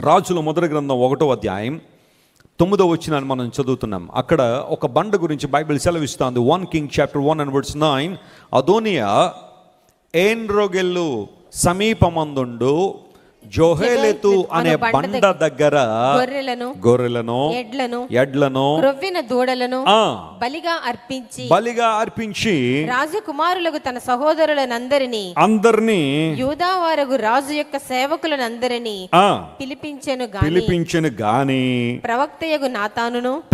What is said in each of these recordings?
రాజుల మొదటి గ్రంథం 1వ అధ్యాయం 9వ వచనాన్ని మనం చదువుతున్నాం. అక్కడ ఒక బండ గురించి బైబిల్ సెలవిస్తుంది. 1 Kings chapter 1 and verse 9. Adonijah ఏన్రోగెల్లు సమీపమందుండు జోహేలెతు అనే బండ దగ్గర గొర్రెలను ఎడ్లను క్రొవ్విన దూడలను బలిగా అర్పించి రాజకుమారులకు తన సహోదరులనందరినీ యూదావారగు రాజు యొక్క సేవకులనందరినీ పిలిపించెను గాని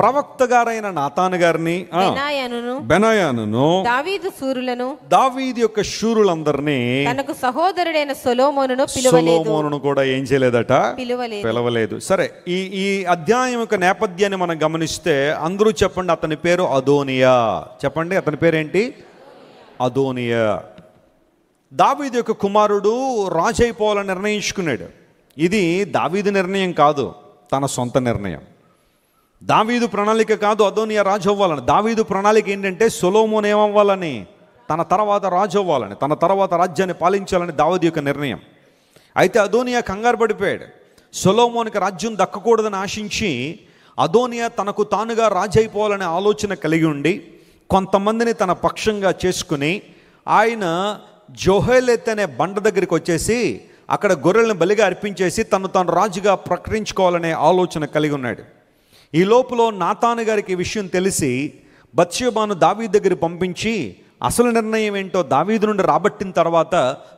ప్రవక్త గారైన నాతాను గారిని బెనాయానును దావీదు యొక్క శూరులందరినీ తనకు సహోదరుడైన సొలొమోనును కూడా ఏం చేయలేదట, పిలవలేదు. సరే, ఈ అధ్యాయం యొక్క నేపథ్యాన్ని మనం గమనిస్తే అందరూ చెప్పండి, అతని పేరు అదోనియా. చెప్పండి, అతని పేరేంటి? అదోనియా. దావీదు యొక్క కుమారుడు రాజు అయిపోవాలని నిర్ణయించుకున్నాడు. ఇది దావీదు నిర్ణయం కాదు, తన సొంత నిర్ణయం. దావీదు ప్రణాళిక కాదు అదోనియా రాజు అవ్వాలని. దావీదు ప్రణాళిక ఏంటంటే సొలొమోను ఏమవ్వాలని, తన తర్వాత రాజు అవ్వాలని, తన తర్వాత రాజ్యాన్ని పాలించాలని దావీదు యొక్క నిర్ణయం. అయితే అదోనియా కంగారు పడిపోయాడు. సొలొమోనుకి రాజ్యం దక్కకూడదని ఆశించి అదోనియా తనకు తానుగా రాజు అయిపోవాలనే ఆలోచన కలిగి ఉండి కొంతమందిని తన పక్షంగా చేసుకుని ఆయన జోహేలెత్ అనే బండ దగ్గరికి వచ్చేసి అక్కడ గొర్రెలను బలిగా అర్పించేసి తాను రాజుగా ప్రకటించుకోవాలనే ఆలోచన కలిగి ఉన్నాడు. ఈ లోపల నాతాను గారికి ఈ విషయం తెలిసి బత్షెబాను దావీదు దగ్గర పంపించి అసలు నిర్ణయం ఏంటో దావీదు నుండి రాబట్టిన తర్వాత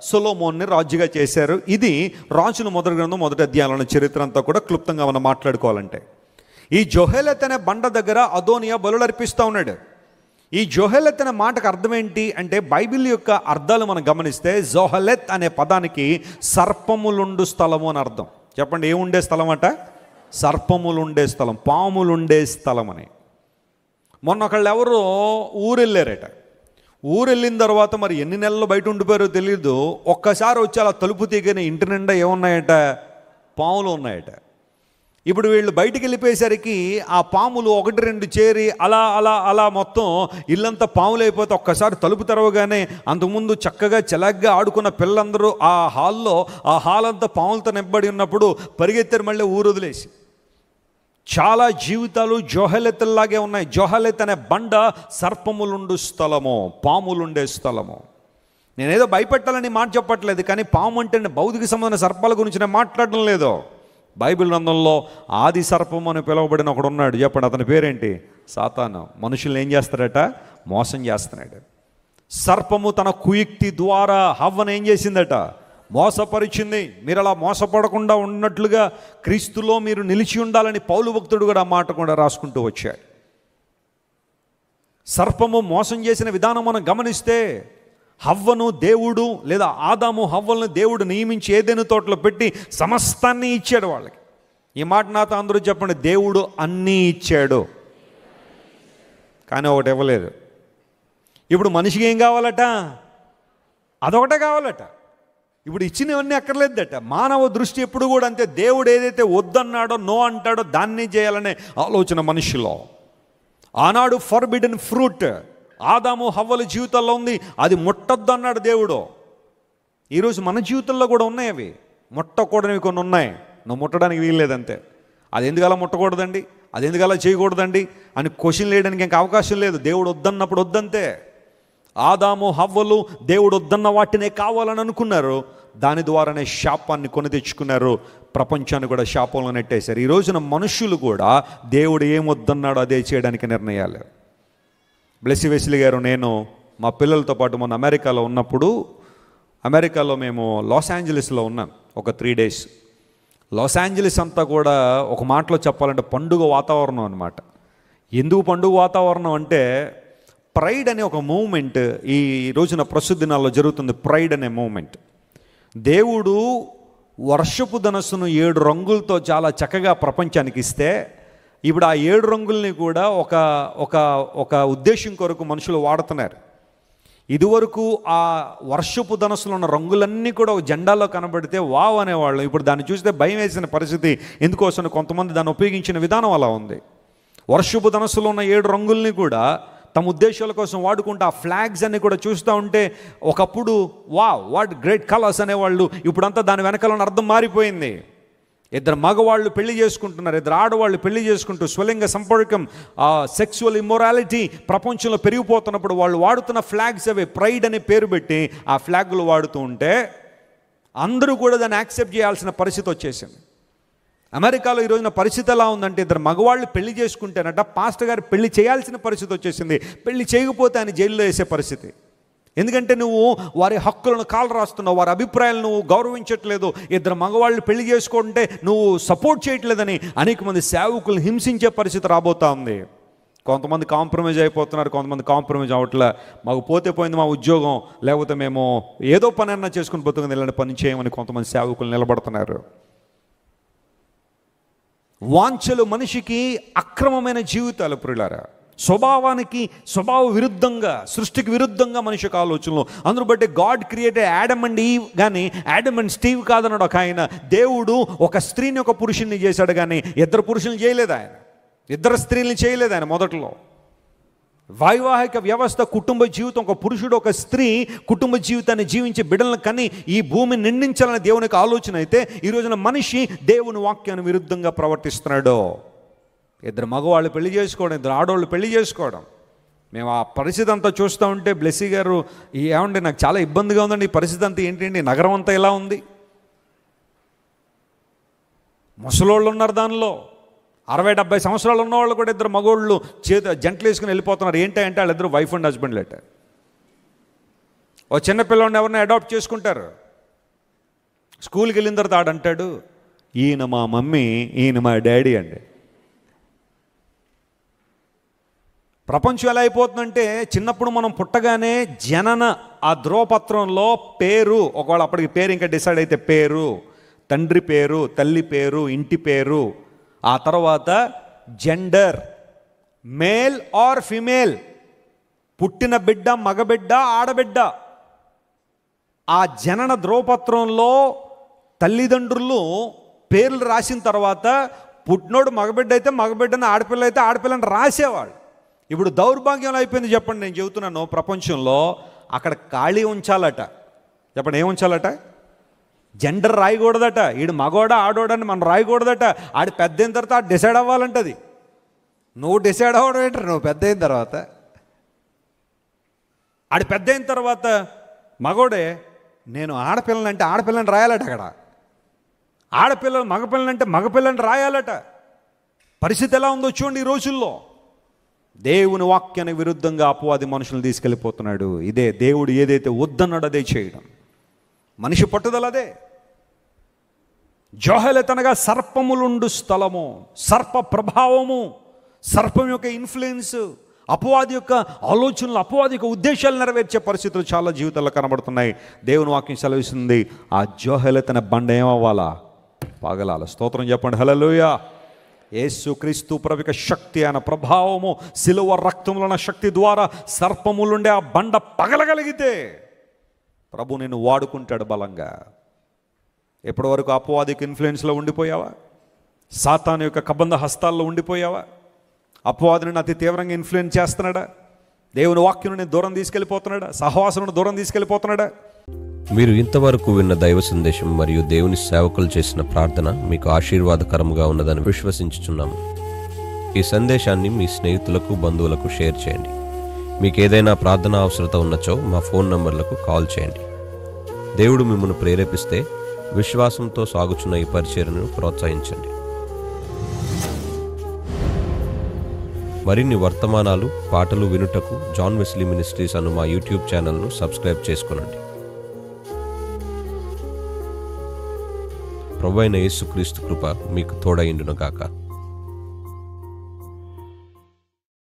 సొలొమోన్ని రాజుగా చేశారు. ఇది రాజుల మొదటి గ్రంథం 1వ అధ్యాయంలో చరిత్ర అంతా కూడా క్లుప్తంగా మనం మాట్లాడుకోవాలంటే, ఈ జోహేలెత్ అనే బండ దగ్గర అదోనియా బలులు అర్పిస్తూ ఉన్నాడు. ఈ జోహేలెత్ అనే మాటకు అర్థం ఏంటి అంటే, బైబిల్ యొక్క అర్థాలు మనం గమనిస్తే జోహెలెత్ అనే పదానికి సర్పములుండు స్థలము అని అర్థం. చెప్పండి, ఏముండే స్థలం అట? సర్పములుండే స్థలం, పాములుండే స్థలం అని. మొన్న ఒకళ్ళు ఎవరో ఊరెళ్ళారట. ఊరెళ్ళిన తర్వాత మరి ఎన్ని నెలలు బయట ఉండిపోయారో తెలియదు. ఒక్కసారి వచ్చి అలా తలుపు తీగని ఇంటి నిండా ఏమున్నాయట? పాములు ఉన్నాయట. ఇప్పుడు వీళ్ళు బయటికి వెళ్ళిపోయేసరికి ఆ పాములు 1-2 చేరి అలా అలా అలా మొత్తం ఇల్లంతా పాములు అయిపోతే ఒక్కసారి తలుపు తెరవగానే అంతకుముందు చక్కగా చెలగ్గా ఆడుకున్న పిల్లలందరూ ఆ హాల్ అంతా పాములతో నింపబడి ఉన్నప్పుడు పరిగెత్తారు మళ్ళీ ఊరు వదిలేసి. చాలా జీవితాలు జోహెలెత్లాగే ఉన్నాయి. జోహెలెత్ అనే బండ సర్పములుండు స్థలము, పాములుండే స్థలము. నేనేదో భయపెట్టాలని మాట చెప్పట్లేదు, కానీ పాము అంటే భౌతిక సంబంధమైన సర్పాల గురించి నేను మాట్లాడడం లేదు. బైబిల్ గ్రంథంలో ఆది సర్పం అని పిలువబడిన ఒకడు ఉన్నాడు. చెప్పండి, అతని పేరేంటి? సాతాను. మనుషుల్ని ఏం చేస్తాడట? మోసం చేస్తున్నాడు. సర్పము తన కుయుక్తి ద్వారా హవ్వను ఏం చేసిందట? మోసపరిచింది. మీరు అలా మోసపడకుండా ఉన్నట్లుగా క్రీస్తులో మీరు నిలిచి ఉండాలని పౌలు భక్తుడు కూడా ఆ మాట కూడా రాసుకుంటూ వచ్చాడు. సర్పము మోసం చేసిన విధానం మనం గమనిస్తే, హవ్వను దేవుడు లేదా ఆదాము హవ్వలను దేవుడు నియమించి ఏదైనా తోటలో పెట్టి సమస్తాన్ని ఇచ్చాడు వాళ్ళకి. ఈ మాట నాతో అందరూ చెప్పండి, దేవుడు అన్నీ ఇచ్చాడు కానీ ఒకటి ఇవ్వలేదు. ఇప్పుడు మనిషికి ఏం కావాలట? అదొకటే కావాలట. ఇప్పుడు ఇచ్చినవన్నీ అక్కర్లేదట. మానవ దృష్టి ఎప్పుడు కూడా అంతే. దేవుడు ఏదైతే వద్దన్నాడో, నో అంటాడో దాన్ని చేయాలనే ఆలోచన మనిషిలో. ఆనాడు ఫర్బిడెన్ ఫ్రూట్ ఆదాము హవ్వల జీవితాల్లో ఉంది, అది ముట్టొద్దు అన్నాడు దేవుడు. ఈరోజు మన జీవితంలో కూడా ఉన్నాయి అవి. ముట్టకూడనివి కొన్ని ఉన్నాయి, నువ్వు ముట్టడానికి వీల్లేదంతే. అది ఎందుకలా ముట్టకూడదండి, అది ఎందుకలా చేయకూడదండి అని క్వశ్చన్ వేయడానికి ఇంకా అవకాశం లేదు. దేవుడు వద్దన్నప్పుడు వద్దంతే. ఆదాము హవ్వలు దేవుడు వద్దన్న వాటినే కావాలని అనుకున్నారు, దాని ద్వారానే శాపాన్ని కొని తెచ్చుకున్నారు, ప్రపంచాన్ని కూడా శాపంలో నెట్టేశారు. ఈ రోజున మనుషులు కూడా దేవుడు ఏం వద్దన్నాడో అదే చేయడానికి నిర్ణయాలు. బ్లెస్సీ వెస్లీ గారు, నేను మా పిల్లలతో పాటు మొన్న అమెరికాలో ఉన్నప్పుడు, అమెరికాలో మేము లాస్ ఏంజలీస్లో ఉన్నాం ఒక 3 days. లాస్ ఏంజలీస్ అంతా కూడా ఒక మాటలో చెప్పాలంటే పండుగ వాతావరణం అన్నమాట. ఎందుకు పండుగ వాతావరణం అంటే, ప్రైడ్ అనే ఒక మూమెంట్ ఈ రోజున ప్రస్తుత దినాల్లో జరుగుతుంది. ప్రైడ్ అనే మూమెంట్. దేవుడు వర్షపు ధనస్సును 7 రంగులతో చాలా చక్కగా ప్రపంచానికి ఇస్తే, ఇప్పుడు ఆ 7 రంగుల్ని కూడా ఒక ఉద్దేశం కొరకు మనుషులు వాడుతున్నారు. ఇదివరకు ఆ వర్షపు ధనస్సులో ఉన్న రంగులన్నీ కూడా ఒక జెండాలో కనబడితే వావ్ అనేవాళ్ళు. ఇప్పుడు దాన్ని చూస్తే భయం వేసిన పరిస్థితి. ఎందుకోసం? కొంతమంది దాన్ని ఉపయోగించిన విధానం అలా ఉంది. వర్షపు ధనస్సులో ఉన్న 7 రంగుల్ని కూడా తమ ఉద్దేశాల కోసం వాడుకుంటూ ఆ ఫ్లాగ్స్ అన్ని కూడా చూస్తూ ఉంటే, ఒకప్పుడు వాట్ గ్రేట్ కలర్స్ అనేవాళ్ళు, ఇప్పుడంతా దాని వెనకాల అర్థం మారిపోయింది. ఇద్దరు మగవాళ్ళు పెళ్లి చేసుకుంటున్నారు, ఇద్దరు ఆడవాళ్ళు పెళ్లి చేసుకుంటూ స్వలింగ సంపర్కం, సెక్సువల్ ఇమ్మొరాలిటీ ప్రపంచంలో పెరిగిపోతున్నప్పుడు వాళ్ళు వాడుతున్న ఫ్లాగ్స్ అవి ప్రైడ్ అనే పేరు పెట్టి ఆ ఫ్లాగ్లు వాడుతూ ఉంటే అందరూ కూడా దాన్ని యాక్సెప్ట్ చేయాల్సిన పరిస్థితి వచ్చేసింది. అమెరికాలో ఈరోజున పరిస్థితి ఎలా ఉందంటే, ఇద్దరు మగవాళ్ళు పెళ్లి చేసుకుంటేనట పాస్టర్ గారు పెళ్లి చేయాల్సిన పరిస్థితి వచ్చేసింది. పెళ్లి చేయకపోతే ఆయన జైల్లో వేసే పరిస్థితి. ఎందుకంటే నువ్వు వారి హక్కులను కాలు రాస్తున్నావు, వారి అభిప్రాయాలను నువ్వు గౌరవించట్లేదు, ఇద్దరు మగవాళ్ళు పెళ్లి చేసుకుంటే నువ్వు సపోర్ట్ చేయట్లేదని అనేక మంది సేవకులను హింసించే పరిస్థితి రాబోతా ఉంది. కొంతమంది కాంప్రమైజ్ అయిపోతున్నారు, కొంతమంది కాంప్రమైజ్ అవ్వట్లే. మాకు పోతే పోయింది మా ఉద్యోగం, లేకపోతే మేము ఏదో పని అన్నా చేసుకుని బతుకుని ఇలాంటి పని చేయమని కొంతమంది సేవకులు నిలబడుతున్నారు. వాంఛలు మనిషికి అక్రమమైన జీవితాలు ప్రియులారా. స్వభావ విరుద్ధంగా, సృష్టికి విరుద్ధంగా మనిషి యొక్క ఆలోచనలు. అందును బట్టి God created Adam and Eve, కానీ యాడమ్ అండ్ స్టీవ్ కాదన్నాడు ఒక ఆయన. దేవుడు ఒక స్త్రీని ఒక పురుషుని చేశాడు, కానీ ఇద్దరు పురుషుల్ని చేయలేదు ఆయన, ఇద్దరు స్త్రీల్ని చేయలేదు ఆయన. మొదట్లో వైవాహిక వ్యవస్థ, కుటుంబ జీవితం, ఒక పురుషుడు ఒక స్త్రీ కుటుంబ జీవితాన్ని జీవించి బిడ్డలను కని ఈ భూమిని నిండించాలని దేవునికి ఆలోచన అయితే, ఈ రోజున మనిషి దేవుని వాక్యాన్ని విరుద్ధంగా ప్రవర్తిస్తున్నాడు. ఇద్దరు మగవాళ్ళు పెళ్లి చేసుకోవడం, ఇద్దరు ఆడవాళ్ళు పెళ్లి చేసుకోవడం. మేము ఆ పరిస్థితి అంతా చూస్తూ ఉంటే బ్లెస్సీ గారు, ఏమంటే నాకు చాలా ఇబ్బందిగా ఉందండి ఈ పరిస్థితి అంతా. ఏంటండి నగరం అంతా ఎలా ఉంది, ముసలోళ్ళు ఉన్నారు దానిలో, 60-70 సంవత్సరాలు ఉన్నవాళ్ళు కూడా ఇద్దరు మగవాళ్ళు జంటలు వేసుకుని వెళ్ళిపోతున్నారు. ఏంటంటే వాళ్ళిద్దరు వైఫ్ అండ్ హస్బెండ్ లేట. ఓ చిన్నపిల్లని ఎవరిని అడాప్ట్ చేసుకుంటారు. స్కూల్కి వెళ్ళిన తర్వాత ఆడంటాడు, ఈయన మా మమ్మీ, ఈయన మా డాడీ అండి. ప్రపంచం ఎలా అయిపోతుందంటే, చిన్నప్పుడు మనం పుట్టగానే జనన ఆ ధ్రువపత్రంలో పేరు, ఒకవేళ అప్పటికి పేరు ఇంకా డిసైడ్ అయితే పేరు, తండ్రి పేరు, తల్లి పేరు, ఇంటి పేరు, ఆ తర్వాత జెండర్, మేల్ ఆర్ ఫిమేల్, పుట్టిన బిడ్డ మగబిడ్డ ఆడబిడ్డ. ఆ జనన ధ్రువపత్రంలో తల్లిదండ్రులు పేర్లు రాసిన తర్వాత పుట్టినోడు మగబిడ్డ అయితే మగబిడ్డని, ఆడపిల్ల అయితే ఆడపిల్లని రాసేవాళ్ళు. ఇప్పుడు దౌర్భాగ్యం అయిపోయింది. చెప్పండి, నేను చెబుతున్నాను, ప్రపంచంలో అక్కడ ఖాళీ ఉంచాలట. చెప్పండి, ఏం ఉంచాలట? జెండర్ రాయకూడదట. ఈడు మగోడా ఆడోడని మనం రాయకూడదట. ఆడి పెద్ద అయిన తర్వాత ఆడు డిసైడ్ అవ్వాలంటది. నువ్వు డిసైడ్ అవ్వడం ఏంటంటే, నువ్వు పెద్ద అయిన తర్వాత, ఆడి పెద్ద అయిన తర్వాత మగోడే నేను ఆడపిల్లని ఆడపిల్లని రాయాలట. అక్కడ ఆడపిల్లలు మగపిల్లంటే మగపిల్లని రాయాలట. పరిస్థితి ఎలా ఉందో చూడండి ఈ రోజుల్లో. దేవుని వాక్యానికి విరుద్ధంగా అపవాది మనుషులను తీసుకెళ్ళిపోతున్నాడు. ఇదే దేవుడు ఏదైతే వద్దన్నాడు అదే చేయడం, మనిషి పట్టుదల అదే. జోహెలెతనగా సర్పములుండు స్థలము, సర్ప ప్రభావము, సర్పం యొక్క ఇన్ఫ్లుయెన్స్, అపవాది యొక్క ఆలోచనలు, అపవాది యొక్క ఉద్దేశాలు నెరవేర్చే పరిస్థితులు చాలా జీవితాల్లో కనబడుతున్నాయి. దేవుని వాక్యం సెలవిస్తుంది, ఆ జోహెలెతన బండ ఏమవ్వాలా? పగలాల. స్తోత్రం చెప్పండి, హల్లెలూయా. యేసుక్రీస్తు ప్రభుక శక్తి, ఆయన ప్రభావము, సిలువ రక్తంలో ఉన్న శక్తి ద్వారా సర్పములుండే ఆ బండ పగలగలిగితే ప్రభు నిన్ను వాడుకుంటాడు బలంగా. ఎప్పటి వరకు అపవాదికి ఇన్ఫ్లుయెన్స్లో ఉండిపోయావా? సాతాను యొక్క కబంధ హస్తాల్లో ఉండిపోయావా? అపవాదిని అతి తీవ్రంగా ఇన్ఫ్లుయెన్స్ చేస్తున్నాడా? దేవుని వాక్యం దూరం తీసుకెళ్ళిపోతున్నాడా? సహవాసను దూరం తీసుకెళ్ళిపోతున్నాడా? మీరు ఇంతవరకు విన్న దైవ సందేశం మరియు దేవుని సేవకులు చేసిన ప్రార్థన మీకు ఆశీర్వాదకరముగా ఉన్నదని విశ్వసించుచున్నాము. ఈ సందేశాన్ని మీ స్నేహితులకు, బంధువులకు షేర్ చేయండి. మీకు ఏదైనా ప్రార్థన అవసరత ఉన్నచో మా ఫోన్ నంబర్లకు కాల్ చేయండి. దేవుడు మిమ్మల్ని ప్రేరేపిస్తే విశ్వాసంతో సాగుచున్న ఈ పరిచర్యను ప్రోత్సహించండి. మరిన్ని వర్తమానాలు, పాటలు వినుటకు జాన్ వెస్లీ మినిస్ట్రీస్ అను మా యూట్యూబ్ ఛానల్ను సబ్స్క్రైబ్ చేసుకొనండి. ప్రభువైన యేసుక్రీస్తు కృప మీకు తోడైండును గాక.